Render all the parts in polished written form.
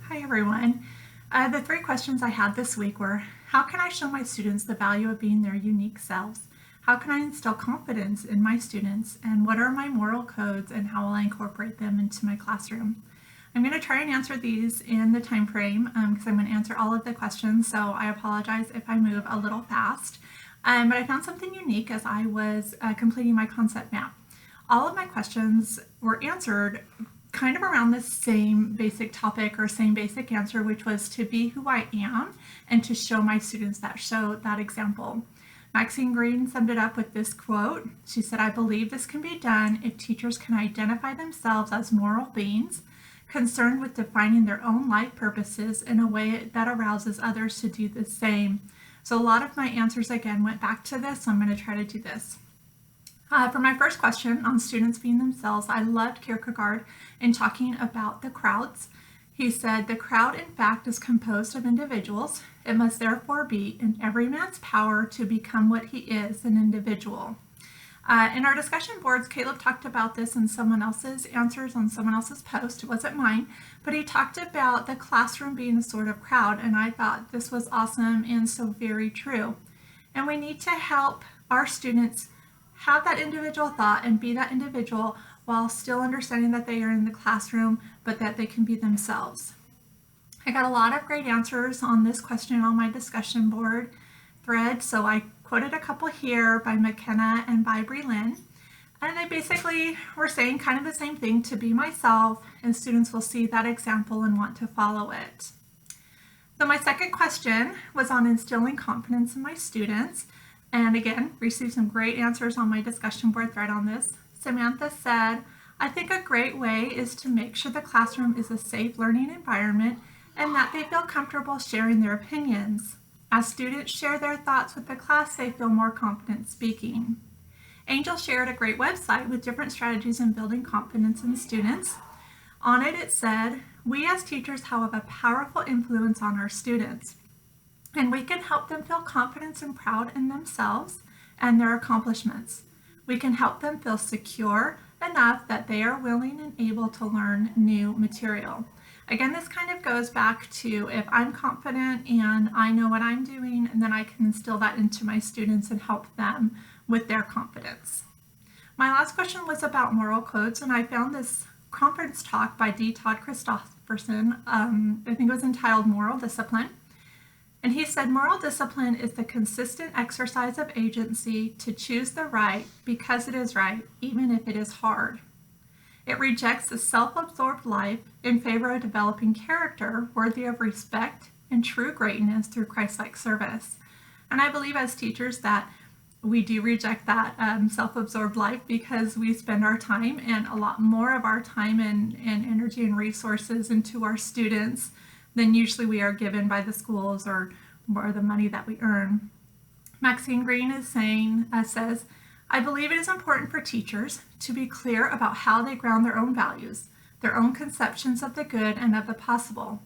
Hi everyone. The three questions I had this week were, how can I show my students the value of being their unique selves? How can I instill confidence in my students? And what are my moral codes and how will I incorporate them into my classroom? I'm going to try and answer these in the time frame because I'm going to answer all of the questions, so I apologize if I move a little fast. But I found something unique as I was completing my concept map. All of my questions were answered kind of around the same basic topic or same basic answer, which was to be who I am and to show my students that example. Maxine Greene summed it up with this quote. She said, "I believe this can be done if teachers can identify themselves as moral beings, concerned with defining their own life purposes in a way that arouses others to do the same." So a lot of my answers again went back to this, so I'm going to try to do this. For my first question on students being themselves, I loved Kierkegaard in talking about the crowds. He said, "The crowd in fact is composed of individuals. It must therefore be in every man's power to become what he is, an individual." In our discussion boards, Caleb talked about this in someone else's answers on someone else's post. It wasn't mine, but he talked about the classroom being a sort of crowd, and I thought this was awesome and so very true. And we need to help our students have that individual thought and be that individual while still understanding that they are in the classroom, but that they can be themselves. I got a lot of great answers on this question on my discussion board thread, so I quoted a couple here by McKenna and by Breland. And they basically were saying kind of the same thing, to be myself, and students will see that example and want to follow it. So my second question was on instilling confidence in my students. And again, received some great answers on my discussion board thread on this. Samantha said, "I think a great way is to make sure the classroom is a safe learning environment and that they feel comfortable sharing their opinions. As students share their thoughts with the class, they feel more confident speaking." Angel shared a great website with different strategies in building confidence in students. On it, it said, "We as teachers have a powerful influence on our students, and we can help them feel confident and proud in themselves and their accomplishments. We can help them feel secure enough that they are willing and able to learn new material." Again, this kind of goes back to if I'm confident and I know what I'm doing, and then I can instill that into my students and help them with their confidence. My last question was about moral codes, and I found this conference talk by D. Todd Christofferson. I think it was entitled Moral Discipline. And he said, "Moral discipline is the consistent exercise of agency to choose the right because it is right, even if it is hard. It rejects the self-absorbed life in favor of developing character worthy of respect and true greatness through Christ-like service." And I believe as teachers that we do reject that self-absorbed life because we spend our time and a lot more of our time and energy and resources into our students than usually we are given by the schools or the money that we earn. Maxine Greene is says, "I believe it is important for teachers to be clear about how they ground their own values, their own conceptions of the good and of the possible."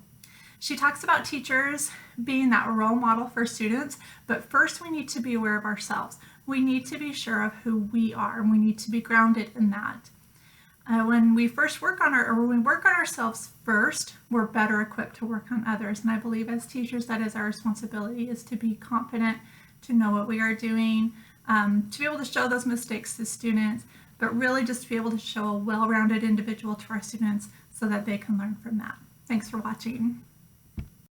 She talks about teachers being that role model for students, but first we need to be aware of ourselves. We need to be sure of who we are, and we need to be grounded in that. When we work on ourselves first, we're better equipped to work on others. And I believe as teachers, that is our responsibility, is to be confident, to know what we are doing, to be able to show those mistakes to students, but really just to be able to show a well-rounded individual to our students so that they can learn from that. Thanks for watching.